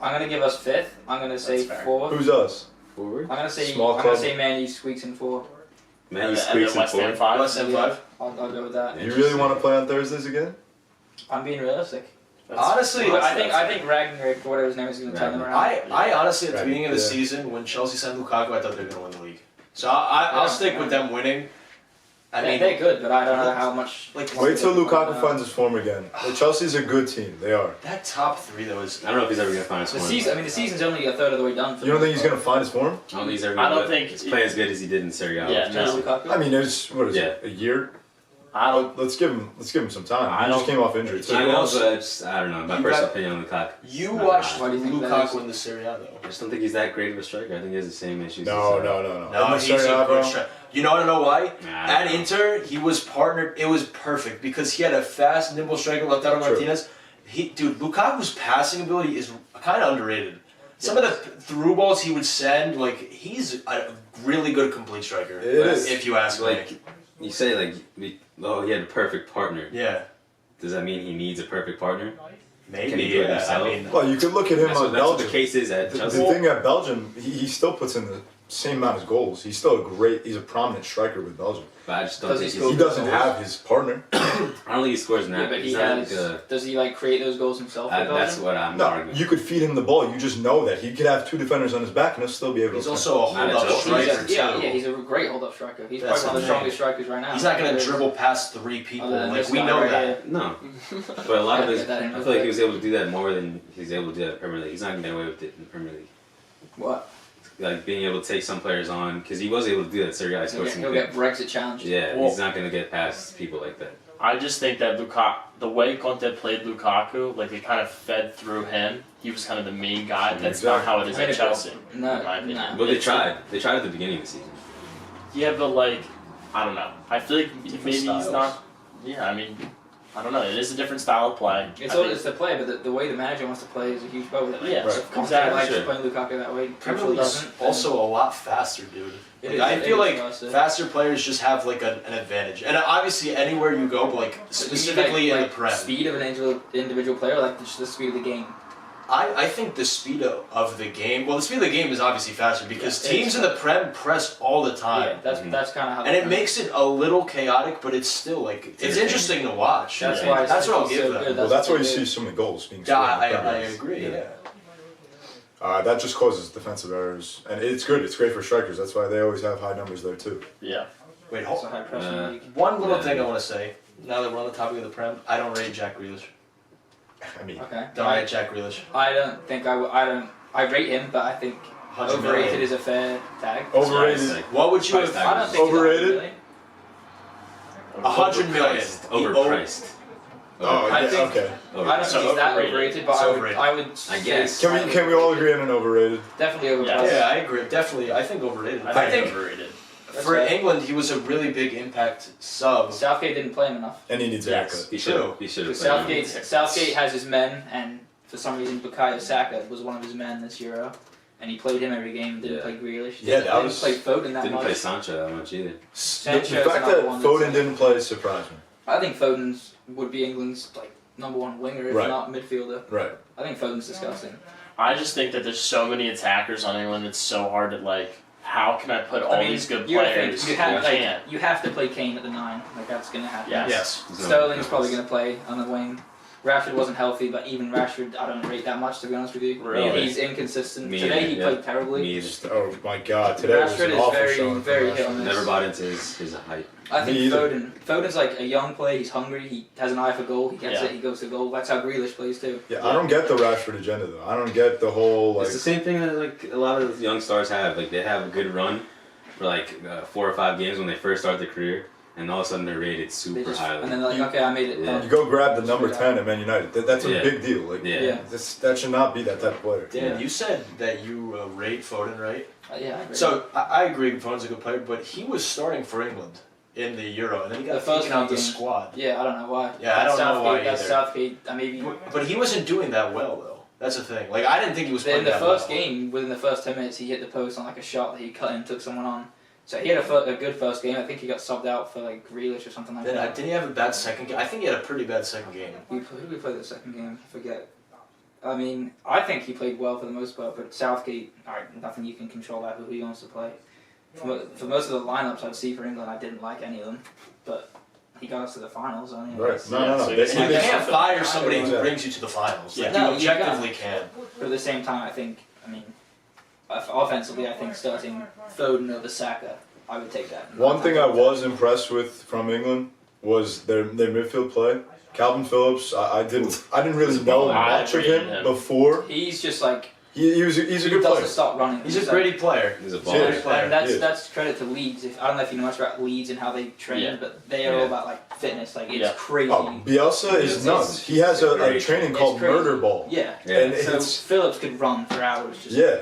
I'm gonna give us 5th. I'm gonna say That's fair. 4th. Who's us? Forward. I'm gonna say Small club. Man U squeaks in 4. Man, And you then squeaks in West Ham forward. 5. West Ham 5. I'll go with that. You really want to play on Thursdays again? I'm being realistic. Honestly, But I think Ragnarok, whatever his name is, gonna turn them around. I honestly, at the Right, beginning of the yeah. season, when Chelsea signed Lukaku, I thought they were going to win the league. So I'll Yeah, stick yeah. with them winning. I mean, they're good, but I don't know how much. like Wait till Lukaku finds his form again. Chelsea's a good team. They are. that top 3 though is. I don't know if he's ever gonna find his The form. season. I mean, the season's only a third of the way done. For You don't the think he's most gonna find his form? I don't think he's ever I gonna don't think play as good as he did in Serie A. Yeah, with part. Chelsea. Lukaku? I mean, there's what is Yeah. it? A year? I don't. Let's give him some time. I He just don't- came off injury too. I know, but I don't know. My You personal got- opinion on Lukaku. You Not watched bad. Why do you think that is? Lukaku in the Serie A though. I just don't think he's that great of a striker. I think he has the same issues. No. as, No, In the he's Serie A, a bro. good striker. You know, I don't know why. Nah, I At don't know. Inter, he was partnered. It was perfect because he had a fast, nimble striker, Lautaro True. Martinez. Dude, Lukaku's passing ability is kind of underrated. Some of the through balls he would send, like he's a really good complete striker. It is. If you ask Like me. you say, he had a perfect partner. Yeah, Does that mean he needs a perfect partner? maybe. Can he do it yeah, himself? I mean, Well, you could look at him That's on what, that's what the Belgium. case is at The Chelsea. thing at Belgium, he still puts in the same amount of goals. He's still he's a prominent striker with Belgium. But I just don't Does he think score He he's. doesn't have his partner. I don't think he scores Yeah, that. but he He's not has. like Does he like create those goals himself? for that's Belgium? what I'm No, arguing. you could feed him the ball. You just know that he could have 2 defenders on his back and he'll still be able he's to. also a Not hold-up a striker Chelsea. too. Yeah, he's a great hold-up striker. He's That's probably one of the the thing. strongest strikers right now. He's not gonna There's- dribble past 3 people. Other than Like this we guy know right that. here. No, but a lot of Yeah, his. get that I in feel real like he quick. was able to do that more than he's able to do at the Premier League. He's not gonna get away with it in the Premier League. What? Like being able to take some players on because he was able to do that. Serie A. He He'll scored get, some he'll good. get Brexit challenged. Yeah, Well- he's not gonna get past people like that. I just think that the way Conte played Lukaku, like it kind of fed through him. He was kind of the main guy. That's not how it is at Chelsea. No, in my opinion. no. But they tried. They tried at the beginning of the season. Yeah, but like, I don't know. I feel like maybe styles. he's not. Yeah, I mean, I don't know. It is a different style of play. It's I all think- it's the play, but the way the manager wants to play is a huge part with it. Yeah, So if Conte exactly. likes Sure. playing Lukaku that way, Premier Tuchel League's doesn't. then also a lot faster, dude. it Like, is- I it feel is like faster. faster players just have like an advantage, and obviously anywhere you go, but like specifically in the Prem, speed of an individual player, like just the speed of the game. I think the speed of the game. Well, the speed of the game is obviously faster because Yeah, teams it's in the Prem press all the Yeah, time, that's Mhm. that's kind of how. and it makes it a little chaotic, but it's still like it's entertaining. interesting to watch. That's Yeah. why That's what I'll it's give so them. good. Well, that's why what you they see do. so many goals being Yeah, scored. in the I Premier League. agree. Yeah. That just causes defensive errors, and it's good. It's great for strikers. That's why they always have high numbers there too. Yeah. Wait, It's a hold. high pressing league. One little Yeah. thing I want to say. Now that we're on the topic of the Prem, I don't rate Jack Grealish. I mean, Okay. Don't rate Jack Grealish. I don't think I don't. I rate him, but I think 100 overrated million. is a fair tag. overrated. Like, What would you Price have? tag. I don't think he's Overrated? 100 million. 100 million. Overpriced. Oh, I yeah, think- okay. I don't So think he's that overrated. overrated, but It's I would. overrated. I would. I guess. Can we all agree on an overrated? Definitely overpriced. Yes. Yeah, I agree. Definitely, I think overrated. I think think- overrated. That's For fair. England, he was a really big impact sub. Southgate didn't play him enough. And he needs a Yes. haircut. He should. True. He should have Because played. Southgate has his men, and for some reason Bukayo Saka was one of his men this Euro, and he played him every game. Didn't Yeah. play Grealish. Yeah, that didn't was- play Foden that Didn't much. play Sancho that much either. The Sancho's fact another that one Foden that's- didn't play surprised me. I think Foden's would be England's like number one winger, if Right. not midfielder. Right. I think Foden's disgusting. I just think that there's so many attackers on England. It's so hard to like. How can I put all these good you gotta players? think, you have I can't. you have to play Kane at the 9. Like that's gonna happen. Yes. Yes. Sterling's probably gonna play on the wing. Rashford wasn't healthy, but even Rashford, I don't rate that much to be honest with you. Really? He's inconsistent. Me Today either, he yeah. played terribly. Me either. Just, oh my God, today was Rashford an is awful very, showing. very from hit Rashford. on Never bought into his hype. I think Me either. Foden's like a young player. He's hungry. He has an eye for goal. He gets Yeah. it. He goes to goal. That's how Grealish plays too. Yeah, I don't get the Rashford agenda though. I don't get the whole like. It's the same thing that like a lot of young stars have. Like they have a good run for like 4 or 5 games when they first start their career, and all of a sudden they're rated They super just, highly. and then they're like, You- okay, I made it. Yeah. You go grab the number 10 at Man United. That's a Yeah. big deal. Like, Yeah. Yeah. that should not be that type of player. Dan, Yeah. you said that you rate Foden, right? Yeah. I agree. So I agree Foden's a good player, but he was starting for England in the Euro, and then he got The first taken out the few games. squad. Yeah, I don't know why. Yeah, I That's don't know why That's either. Southgate. Maybe But he wasn't doing that well, though. That's the thing. Like, I didn't think he was playing in the that first well. game, within the first 10 minutes, he hit the post on like a shot that he cut in, took someone on. So he had a good first game. I think he got subbed out for like Grealish or something like Then, that. didn't he have a bad second game? I think he had a pretty bad second game. Who did we play the second game? I forget. I mean, I think he played well for the most part, but Southgate, alright, nothing you can control that, who he wants to play. For most of the lineups I'd see for England, I didn't like any of them, but he got us to the finals. I mean, Right. No. So They- it's You like- they- can't fire somebody who Yeah. brings you to the finals. Like, Yeah. No, you you objectively can. but at the same time, I mean, offensively, I think starting Foden over Saka, I would take that. One thing I was impressed with from England was their midfield play. Calvin Phillips, I didn't really know I much of rated him him. before. He's just like He's a he good doesn't player. stop running. He's a like- gritty player. He's a Seriously. baller. Great player. And that's He is. that's credit to Leeds. I don't know if you know much about Leeds and how they train, Yeah. but they are all Yeah. about like fitness. Like it's Yeah. crazy. Oh, Bielsa is It's- nuts. He has a great. training It's called crazy. Murder Ball. Yeah. Yeah. And So it's Phillips could run for hours. Just yeah.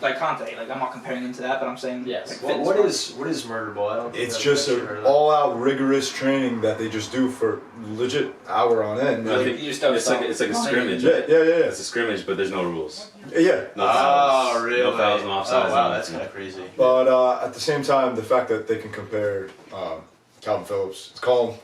like Conte. Like I'm not comparing him to that, but I'm saying Yes. like, What fitness-wise. what is murder ball? I don't think It's I've just actually heard an of that. all-out rigorous training that they just do for legit hour on end. I Like, think you just don't it's stop. like a scrimmage. Yeah, yeah, yeah, It's a scrimmage, but there's no rules. yeah. No Oh, fouls. really? No fouls, no offsides. Oh, wow, no that's nothing. kind of crazy. But at the same time, the fact that they can compare Calvin Phillips, let's call him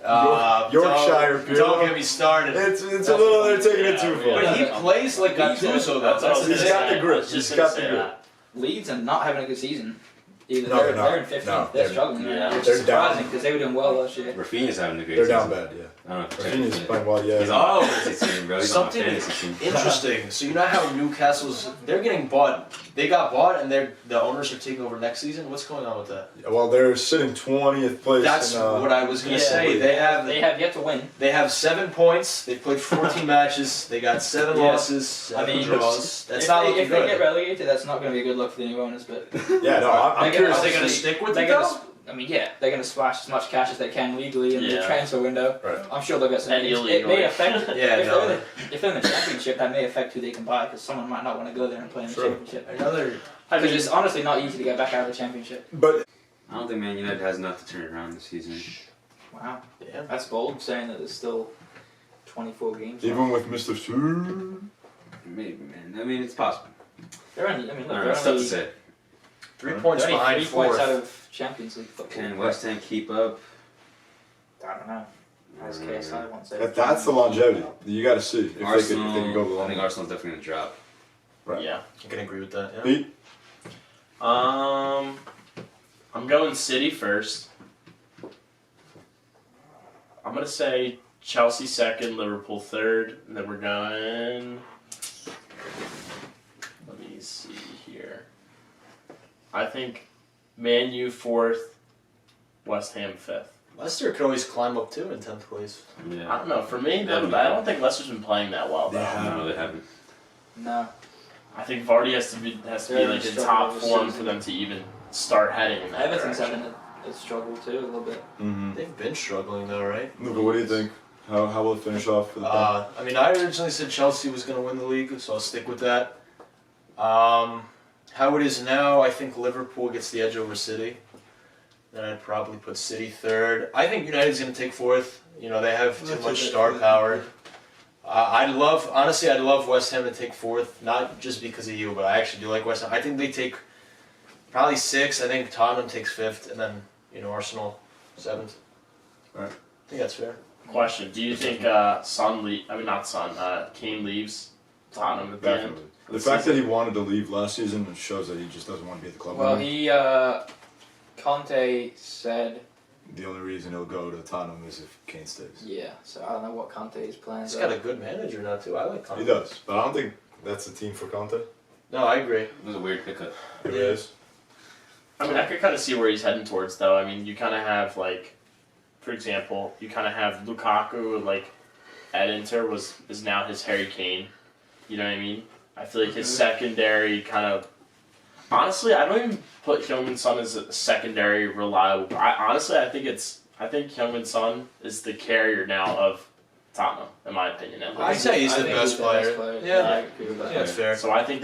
Yorkshire. Don't get me started. It's a little. They're taking it too Yeah, far. But he plays like Leeds are- Gattuso, though. That's what I was the He's gonna got say. the grip. I was just He's gonna got the say grip. that. Leeds are not having a good season. Either No, they're not. they're in 15th. No, they're they're- struggling. yeah. Which They're is surprising down. because they were doing well last year. Rafinha's having a great They're season. down bad. Yeah. I don't know if Rafinha's playing well. Yeah. He's on Oh. my fantasy team, bro. He's Something on my fantasy team. interesting. So you know how Newcastle's they're getting bought. They got bought, and the owners are taking over next season. What's going on with that? Well, they're sitting 20th place. That's in, what I was gonna Yeah. say. They have yet to win. They have 7 points. They played 14 matches. They got 7 Yeah. losses, 7 draws. That's if not they, looking if they good. get relegated, that's not going to be a good look for the new owners. But Yeah, no, I'm They're curious. Are they gonna obviously- stick with they're it gonna though? I mean, yeah, they're going to splash as much cash as they can legally in the Yeah. transfer window. Right. I'm sure they'll get some. And It illegally. may affect. Yeah, if, no. they're in the, if they're in the championship, that may affect who they can buy because someone might not want to go there and play in the True. championship. Another. I Because mean, it's honestly not easy to get back out of the championship. But I don't think Man United has enough to turn it around this season. Wow, Yeah. that's bold saying that there's still 24 games. left. even with Mr. Sue, Maybe, man. I mean, it's possible. They're only. I mean, look, All right, they're it's tough to only, say. 3 points they're only behind 3 points fourth. out of Champions League football. Can West Ham keep up? I don't know. As KSI once said. that's the longevity. You got to see if Arsenal. they can go I think long. Arsenal's definitely gonna drop. Right. yeah. I can agree with that. Yeah. Pete, I'm going City first. I'm gonna say Chelsea second, Liverpool third, and then we're going. Let me see here. I think Man U fourth, West Ham 5th. Leicester could always climb up too in 10th place. I Yeah. don't know. For me, That'd be I cool. don't think Leicester's been playing that well though. No, they haven't. No. I think Vardy has to be They're like in struggling top this form season. for them to even start heading in that Everton's direction. having a struggle too, a little bit. Mm-hmm. They've been struggling though, right? Luca, what do you think? How will it finish off for the I mean, I originally said Chelsea was going to win the league, so I'll stick with that. How it is now, I think Liverpool gets the edge over City. Then I'd probably put City third. I think United's going to take fourth. You know, they have too much star power. I'd love West Ham to take fourth, not just because of you, but I actually do like West Ham. I think they take probably sixth. I think Tottenham takes fifth, and then Arsenal seventh. Right. I think that's fair. Question: do you think Kane leaves Tottenham at the end? Definitely. The fact that he wanted to leave last season shows that he just doesn't want to be at the club Well, anymore. Conte said, The only reason he'll go to Tottenham is if Kane stays. yeah, so I don't know what Conte's plans He's are. got a good manager now too. I like Conte. He does, but I don't think that's the team for Conte. No, I agree. It was a weird pickup. It is. I mean, I could kind of see where he's heading towards, though. I mean, you kind of have for example, you kind of have Lukaku at Inter is now his Harry Kane. You know what I mean? I feel like his secondary kind of. Honestly, I don't even put Heung-min Son as a secondary reliable. I think Heung-min Son is the carrier now of Tottenham, in my opinion. At I'd least. say he's I the think best player. Yeah. I agree with that. That's fair. So I think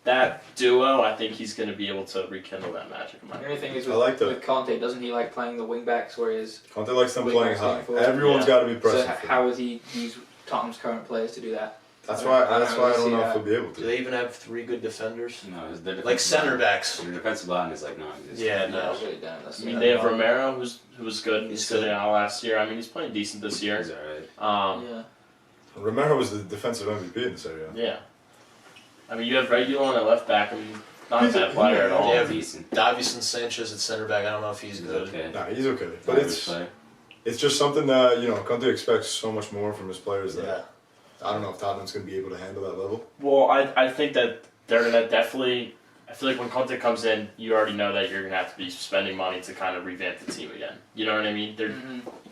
that duo. I think he's going to be able to rekindle that magic. In my The only thing is I like that. with Conte, doesn't he like playing the wing backs where he is? Conte likes them Wing playing backs high. going forward. Everyone's Yeah. got to be So pressing. for how them. would he use Tottenham's current players to do that? That's I why. don't That's why I really don't see know if that. he'll be able Do to. they even have three good defenders? No, their Like defensive center line- backs. Their defensive line is non-existent. Yeah, No, no. really don't. That's I mean, the they have only Romero, who was good. He's He's sitting good. out last year. I mean, he's playing decent this year. He's alright. problem. Yeah. Romero was the defensive MVP in this area. Yeah. I mean, you have Regulon at left back. I mean, not a bad player at all. Yeah. Decent. Davison Sanchez at center back. I don't know if he's good. Okay. Nah, he's okay. But Average player. it's just something that Conte expects so much more from his players that Yeah. I don't know if Tottenham's going to be able to handle that level. Well, I think that they're going to definitely. I feel like when Conte comes in, you already know that you're going to have to be spending money to kind of revamp the team again. You know what I mean?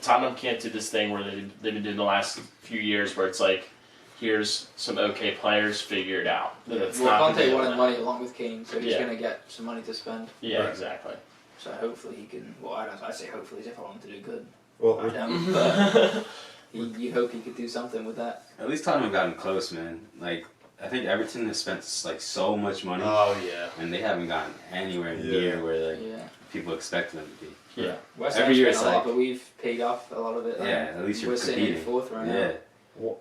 Tottenham can't do this thing where they've been doing the last few years where it's like, here's some okay players, figure it out. That's Well, not gonna Conte be wanted enough. money along with Kane, so he's Yeah. going to get some money to spend. Yeah, Right. exactly. So hopefully he can. Well, I say hopefully as if I want him to do good. Well, I don't. But you hope he could do something with that. At least Tottenham have gotten close, man. I think Everton has spent so much money, Oh yeah. and they haven't gotten anywhere Yeah. near where Yeah. people expect them to be. Yeah. West Every Ham's year spent it's a lot, like- but we've paid off a lot of it. Yeah, at least you're We're sitting in competing. fourth right now. Yeah.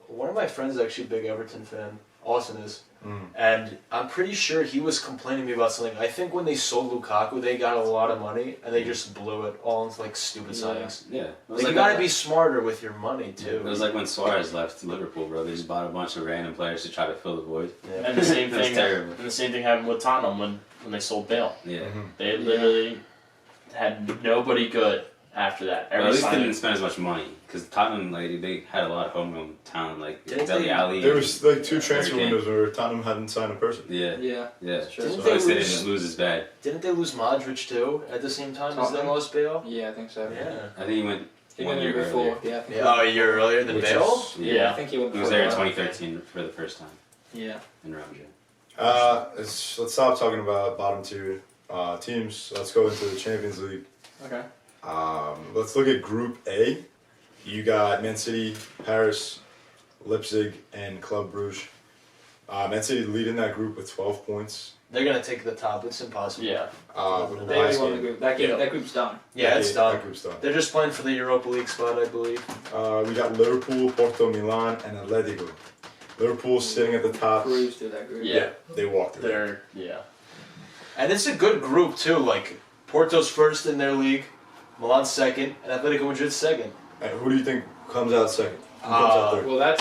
One of my friends is actually a big Everton fan. Austin is. Mm. And I'm pretty sure he was complaining to me about something. I think when they sold Lukaku, they got a lot of money and they just blew it all into stupid Yeah. signings. Yeah. It was Like, you like gotta that- be smarter with your money too. It was like when Suarez left Liverpool, bro. They just bought a bunch of random players to try to fill the void. Yeah. And the same That's thing. terrible. And the same thing happened with Tottenham when they sold Bale. Yeah. They literally had nobody good after that. Well, Every at least they signing. didn't spend as much money because Tottenham, they had a lot of homegrown talent, like Didn't Dele they- Alli. There was two Harry transfer Kane. windows where Tottenham hadn't signed a person. Yeah. Yeah. Yeah. That's true. Didn't So they at least they lose- didn't lose as bad. Didn't they lose Modric too at the same time as they Tottenham? lost Bale? Yeah, I think so. Yeah. I think he went He one went year there before. earlier. Yeah. I think Oh, a year earlier than Which Bale? is- I think he went He before. was there in that. 2013 for the first time Yeah. in Round Let's stop talking about bottom tier teams. Let's go into the Champions League. Okay. Let's look at Group A. You got Man City, Paris, Leipzig, and Club Brugge. Man City leading that group with 12 points. They're gonna take the top. It's impossible. Yeah. With the They already last won the game. group. That game. Yeah. That group's done. Yeah, it's That done. group's done. They're just playing for the Europa League spot, I believe. We got Liverpool, Porto, Milan, and Atletico. Liverpool sitting at the top. Cruise through that group. Yeah. They walked through. They're And it's a good group too. Like Porto's first in their league, Milan's second, and Atletico Madrid's second. And who do you think comes out second? Who comes out third? Well,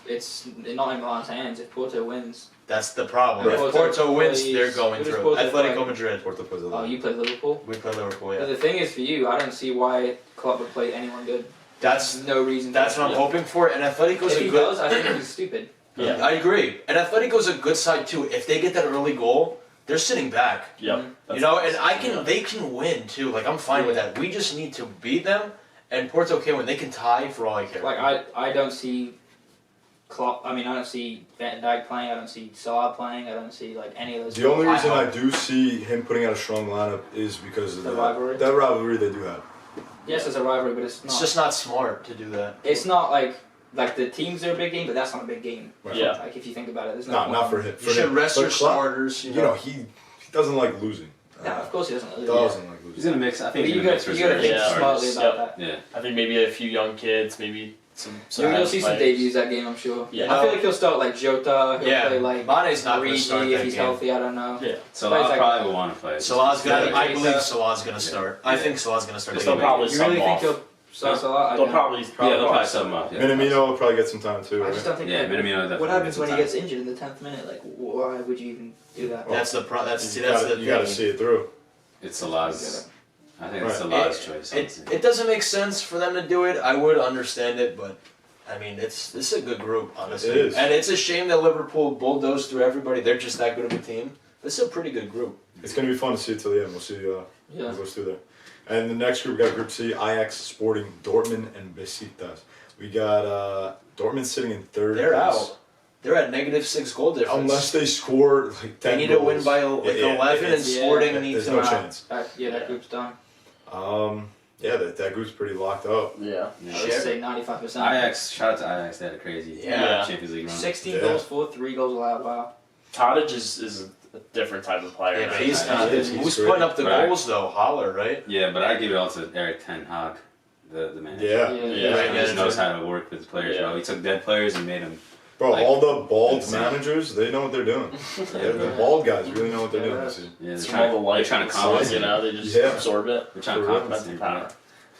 it's not in Milan's hands. If Porto wins, That's the problem. Right. If Porto wins, plays- they're going who does through. Porto Atletico play? Madrid. Porto plays oh, Atletico. you play Liverpool. We play Liverpool. But Yeah. the thing is, for you, I don't see why Klopp would play anyone good. That's No reason. that's what I'm hoping for. And Atletico's If a he good. does, I think he's stupid. Yeah. I agree. And Atletico's a good side too. If they get that early goal, they're sitting back. Yep. You know, and they can win too. Like I'm fine with that. We just need to beat them, and Porto can win. They can tie for all I care. Like I don't see Klopp. I mean, I don't see Van Dijk playing. I don't see Salah playing. I don't see like any of those. The only reason I do see him putting out a strong lineup is because of The rivalry? That rivalry they do have. Yes, it's a rivalry, but it's not. It's just not smart to do that. It's not like the teams are a big game, but that's not a big game. Right. Yeah. Like if you think about it, there's no. No, point. not for him. You should rest But your Klopp, starters. You know, he doesn't like losing. No, of course he doesn't. He doesn't like He's losing. gonna mix. I think But he's you gonna got mix to think Yeah. smartly about Yep. that. Yeah. I think maybe a few young kids, maybe some. You'll see some players. debuts that game, I'm sure. Yeah. I feel like he'll start like Jota. He'll Yeah. play like Mane's not going to start Origi that if he's game. healthy. I don't know. Yeah. So Plays I like- probably will want to play. Salah's Yeah, gonna. I yeah. believe Salah's gonna start. I think Salah's gonna start. Because the they'll game. probably You sub really him think off. he'll start Salah? They'll probably Yeah, they'll probably probably sub him up. Yeah. Minamino will probably get some time too. I Right? just don't think. Yeah, like, Minamino definitely what happens gets when he some gets injured in the 10th minute? Like, why would you even do that? Well, That's the pro. That's You that's gotta, the you gotta thing. see it through. It's Salah's. I think it's Right. Salah's choice. It, honestly. it doesn't make sense for them to do it. I would understand it, but I mean, this is a good group, honestly. It is. And it's a shame that Liverpool bulldozed through everybody. They're just that good of a team. This is a pretty good group. It's gonna be fun to see it till the end. We'll see who Yeah. goes through there. And the next group, we got Group C: Ajax, Sporting, Dortmund, and Besiktas. We got Dortmund sitting in third. They're place. out. They're at -6 goal difference. Unless they score like 10 they need to win goals. by like Yeah, 11, and it's- Sporting yeah, needs there's to. no Wow. chance. That group's done. Yeah, that group's pretty locked up. Yeah. Yeah. I would say 95%. Ajax, shout out to Ajax. They had a crazy Yeah. Champions League run. 16 Yeah. goals for, 3 goals allowed. Wow. Tadic is a different type of player. Yeah, now. but he's Yeah, not. he is. He's Who's great. putting up the Right. goals though? Holler, right? Yeah, but I give it all to Eric Ten Hag, the manager. Yeah. Yeah. He just knows how to work with his players Yeah. well. He took dead players and made them. Bro, Like, all the bald insane. managers, they know what they're doing. Yeah, The bald guys really know what they're doing this season. Yeah, It's they're from all the trying, light they're trying to and sun, compensate. you know, they just Yeah. absorb it. They're trying to For real. compensate. Mental Yeah.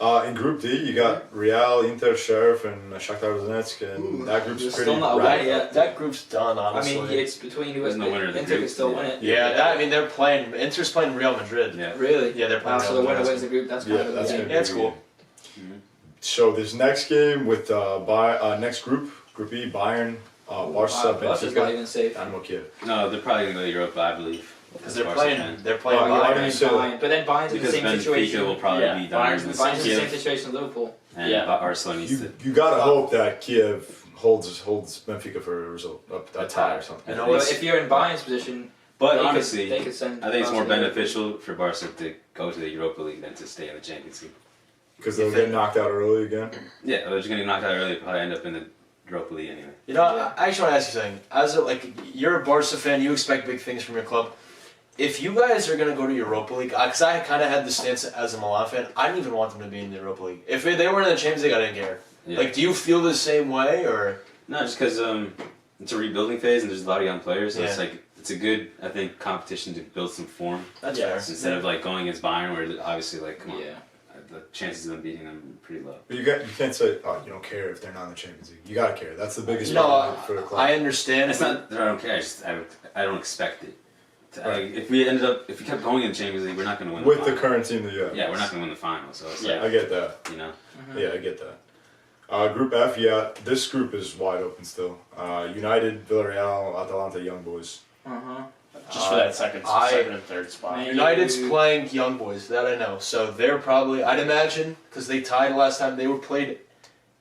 power. In Group D, you got Real, Inter, Sheriff, and Shakhtar Donetsk, and that group's There's pretty still not a wrapped winner up. yet. That group's done, I honestly. mean, it's between who There's no winner of the Inter can group. still Yeah. win it. yeah, I mean, they're playing. Inter's playing Real Madrid. Yeah. Really? Yeah, they're playing Wow, so Real the winner Madrid. wins the group. That's kind Yeah, of a that's good gonna game. be Yeah, it's a good cool. game. So this next game with next group, Group E, Bayern, Barca, Barca's not Benfica, even safe. Dynamo Kiev. No, they're probably gonna go to Europe, I believe. Because as they're far as they playing. can. They're playing. Oh, why yeah, do you and say that? Bayern. But then Bayern's in the Because same Benfica situation. will probably Yeah, be Bayern's down in the Bayern's in the same Kiev, situation as Liverpool. and Yeah. Barcelona needs to. You gotta hope that Kiev holds Benfica for a result, a tie or something. I know But it's- if you're in Bayern's position, But they honestly, they could send. I think it's more Barca to- beneficial for Barca to go to the Europa League than to stay in the Champions League. Because they'll get knocked out early again. Yeah, they're just gonna get knocked out early. Probably end up in the Europa League anyway. You know, Yeah. I actually want to ask you something. As a, you're a Barca fan, you expect big things from your club. If you guys are gonna go to Europa League, because I kind of had the stance as a Milan fan, I didn't even want them to be in the Europa League. If they were in the Champions League, I didn't care. Yeah. Like, do you feel the same way, or? No, just because it's a rebuilding phase and there's a lot of young players. So it's Yeah. like it's a good, I think, competition to build some form That's Yeah. fair. instead of like going against Bayern, where obviously like come on, Yeah. the chances of them beating them are pretty low. But you can't say, oh, you don't care if they're not in the Champions League. You gotta care. That's the biggest No, problem for the club. I understand. It's not that I don't care. I don't expect it. Like, if we kept going in the Champions League, we're not going to win. With the the final. current team that you have. Yeah, we're not going to win the final. So it's Yeah. I get that. like, you know, Yeah, I get that. Group F, yeah, this group is wide open still. United, Villarreal, Atalanta, Young Boys. Just for that second and third spot. Man, United's playing Young Boys, that I know. So they're probably, I'd imagine, because they tied last time, they were played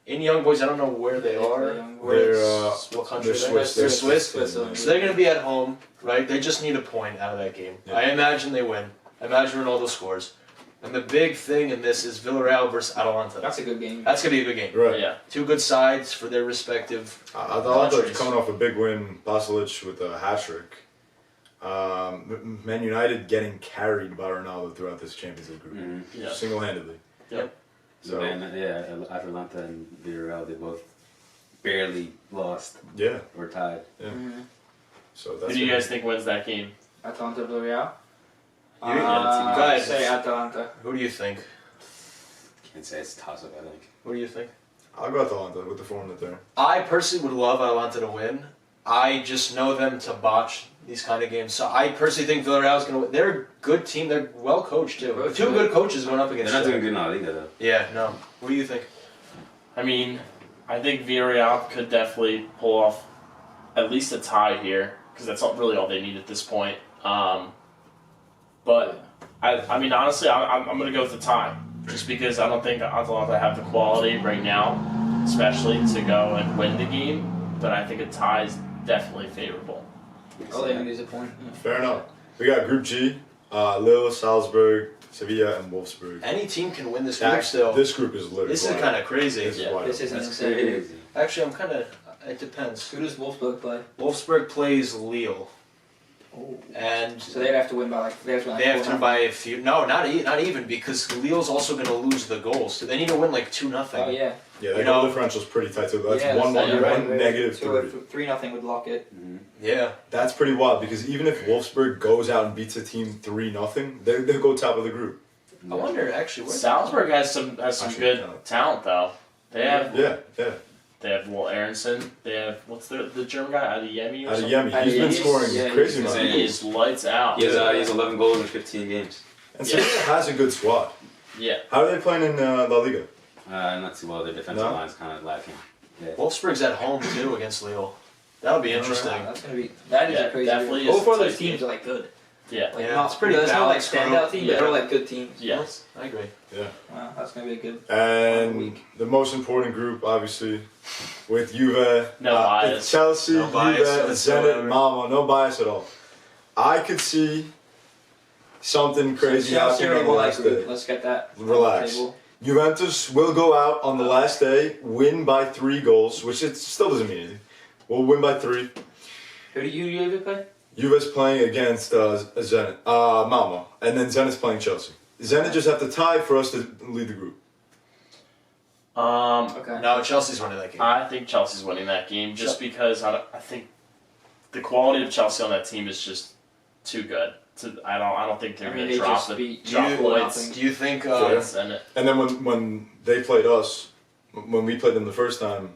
in Young Boys. I don't know where they are. They're, What country they're are they? Swiss. They're Swiss. Switzerland. So they're going to be at home, right? They just need a point out of that game. Yeah. I imagine they win. I imagine Ronaldo scores. And the big thing in this is Villarreal versus Atalanta. That's a good game. That's going to be a good game. Right. Yeah. Two good sides for their respective. Atalanta countries. coming off a big win, Pasalic with a hat trick. Man United getting carried by Ronaldo throughout this Champions League group. mm-hmm. Yeah. Single-handedly. Yep. So, Atalanta and Villarreal, they both barely lost yeah. or tied. So Who that's do you guys think wins that game? Atalanta Villarreal. Go ahead. Say Atalanta. Who do you think? Can't say it's a toss up. I think. What do you think? I'll go Atalanta with the form that they're in. I personally would love Atalanta to win. I just know them to botch these kind of games. So I personally think Villarreal's going to win. They're a good team. They're well coached too. Both Two good. good coaches going up They're against not each doing other. good in La Liga though. Yeah, no. What do you think? I mean, I think Villarreal could definitely pull off at least a tie here because that's really all they need at this point. But I mean, honestly, I'm going to go with the tie, just because I don't think Atalanta have the quality right now, especially to go and win the game. But I think a tie is definitely favorable. Oh, they lose a point. Yeah. Fair enough. We got Group G, Lille, Salzburg, Sevilla, and Wolfsburg. Any team can win this group still. This group is literally This is wild. kind of crazy. It's Yeah, wild. This isn't That's insane. crazy. Actually, I'm kind of. It depends. Who does Wolfsburg play? Wolfsburg plays Lille, Oh. and So they'd have to win by like they have to buy a few. No, not even because Lille's also going to lose the goals. So they need to win like 2-0. Oh yeah. Yeah, You that know- goal differential's pretty tight too. That's Yeah, 1-1, that's- you're right, one right. negative So 3. 3-0 would lock it. Yeah. That's pretty wild because even if Wolfsburg goes out and beats a team 3-0, they'll go top of the group. I wonder actually where. Salzburg has some Actually, good no. talent though. They have Yeah. They have Will Aronson. They have what's the German guy Adeyemi or something. Adeyemi, he's been Adeyemi, scoring yeah, crazy he's- amounts. He is lights out. He has 11 goals in 15 games. And Sevilla has a good squad. Yeah. How are they playing in La Liga? Not too well. Their defensive No? line's kind of lacking. Wolfsburg's at home too against Lille. That'll be interesting. That's gonna be. That is Yeah, a crazy. definitely All is four of a those tight teams game. are like good. Yeah. Like Yeah, not, it's pretty there's no like balanced group. standout teams, but Yeah. they're all like good teams. Yes. I agree. Wow, that's gonna be a good. And Week. the most important group, obviously, with Juve, No bias. it's Chelsea, No bias Juve, whatsoever. Zenit, Malmo, no bias at all. I could see something crazy Chelsea happening already on the won that last group. day. Let's get that. on the Relax. table. Juventus will go out on the last day, win by 3 goals, which it still doesn't mean anything. We'll win by 3. Who do you play? Juve's playing against Zenit, Malmo, and then Zenit's playing Chelsea. Zenit just have to tie for us to lead the group. Okay. No, Chelsea's winning that game. I think Chelsea's winning that game just because I think the quality of Chelsea on that team is just too good. I don't think they're I mean, going to they drop just the beat drop you- points. Do you think? And And then when they played us, when we played them the first time,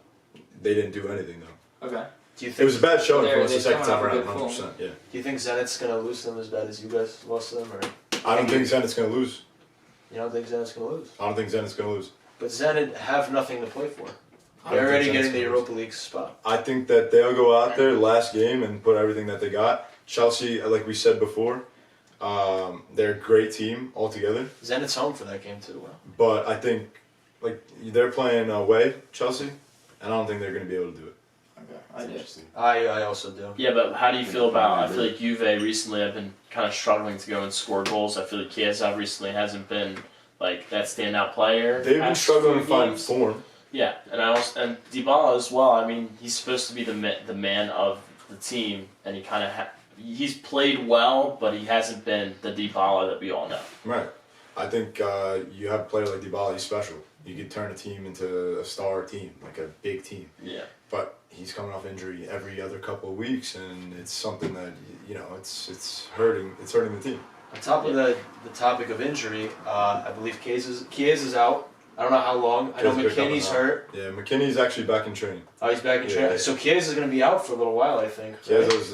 they didn't do anything though. Okay. Do you It think? was a bad showing for us the They're second time coming around, off a good 100%. Yeah. Do you think Zenit's gonna lose them as bad as you guys lost them, or I don't think Zenit's going to lose. you don't think Zenit's gonna lose? I don't think Zenit's going to lose. But Zenit have nothing to play for. I don't They're think already Zenit's getting the gonna Europa League spot. I think that they'll go out there last game and put everything that they got. Chelsea, like we said before, they're a great team altogether. Zenit's home for that game too. Well, But I think like they're playing away, Chelsea, and I don't think they're going to be able to do it. Okay. I do. Interesting. I also do. yeah, but how do you feel about? I feel like Juve recently have been kind of struggling to go and score goals. I feel like Chiesa recently hasn't been like that standout player. They've been past struggling to few find games. form. Yeah, and Dybala as well. I mean, he's supposed to be the man of the team, and he kind of he's played well, but he hasn't been the Dybala that we all know. Right. I think you have a player like Dybala, he's special. You could turn a team into a star team, like a big team. Yeah. But he's coming off injury every other couple of weeks, and it's something that it's hurting. It's hurting the team. On top of the topic of injury, I believe Chiesa's out. I don't know how long. I know Chiesa's been McKinney's coming out. hurt. Yeah, McKinney's actually back in training. Oh, he's back in Yeah, training. yeah. So Chiesa's going to be out for a little while, I think. right? Chiesa's,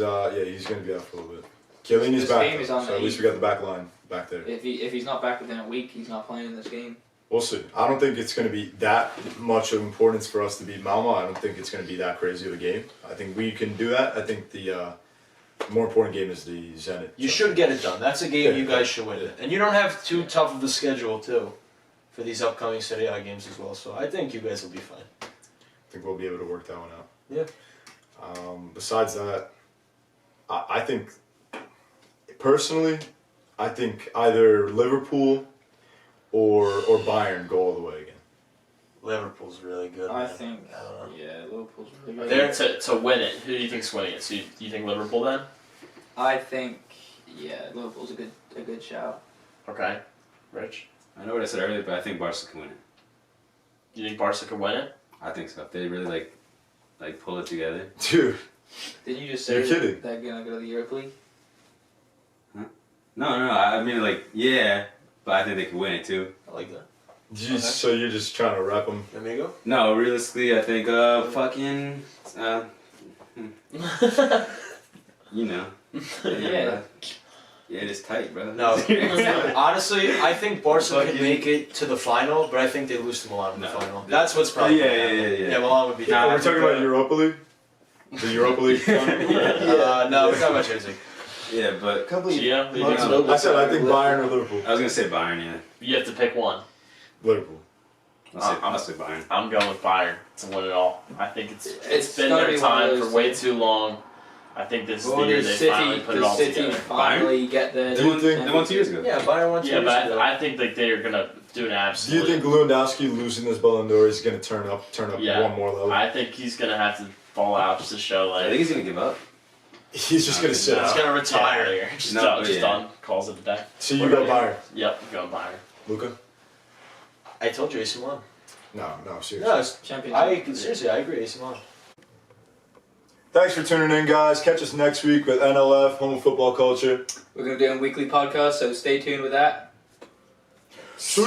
he's going to be out for a little bit. Chiellini's This back, game is though, on so the at least we got the back line back there. If he's not back within a week, he's not playing in this game. We'll see. I don't think it's going to be that much of importance for us to beat Malmo. I don't think it's going to be that crazy of a game. I think we can do that. I think the more important game is the Zenit. You should get it done. That's a game Yeah, you guys should win. yeah. And you don't have too tough of a schedule, too, for these upcoming Serie A games as well. So I think you guys will be fine. I think we'll be able to work that one out. Yeah. Besides that, I think, personally, I think either Liverpool or Bayern go all the way again. Liverpool's really good. I man. think. I don't know. Yeah, Liverpool's really good. There to win it. Who do you think's winning it? So you think Liverpool then? I think. Yeah, Liverpool's a good shout. Okay, Rich. I know what I said earlier, but I think Barca can win it. You think Barca could win it? I think so. If they really like pull it together. Dude, Didn't you just say You're kidding. they're gonna go to the Europa League? No, I mean yeah, but I think they can win it too. I like that. so you're just trying to wrap them. Amigo? No, realistically, I think you know. Yeah. Yeah, it is tight, bro. No. Honestly, I think Barca can make it to the final, but I think they lose to Milan in the No. final. That's what's probably Yeah, gonna yeah, happen. yeah. Yeah, Milan would be Nah, We're I talking think, about Europa League? The Europa League? No, we're talking about Champions League. Yeah, but Can't believe Gio, who do you think? No. I said I think Bayern or Liverpool. I was gonna say Bayern. Yeah, You have to pick one. Liverpool. I'll say Bayern. I'm going with Bayern to win it all. I think it's It's been gotta their be one of time those for way two. too long. I think this is the Well, year does they finally put it all City together. finally get their Do you think- They won 2 years ago. Yeah, Bayern won 2 Yeah, years but ago. I think like they're gonna do an Do absolute. you think Lewandowski losing this Ballon d'Or is going to turn up Yeah. one more level? I think he's gonna have to fall out just to show I like think he's gonna give up. He's just going to sit No. He's out. gonna get out of retire. here. Just, No, done, but just yeah. done. Calls it a day. So you What go about Bayern. Yep, going Bayern. Luca? I told you AC Milan. No, seriously. No, it's, championship. seriously, I agree. AC Milan. Thanks for tuning in, guys. Catch us next week with NLF, Home of Football Culture. We're gonna do a weekly podcast, so stay tuned with that. See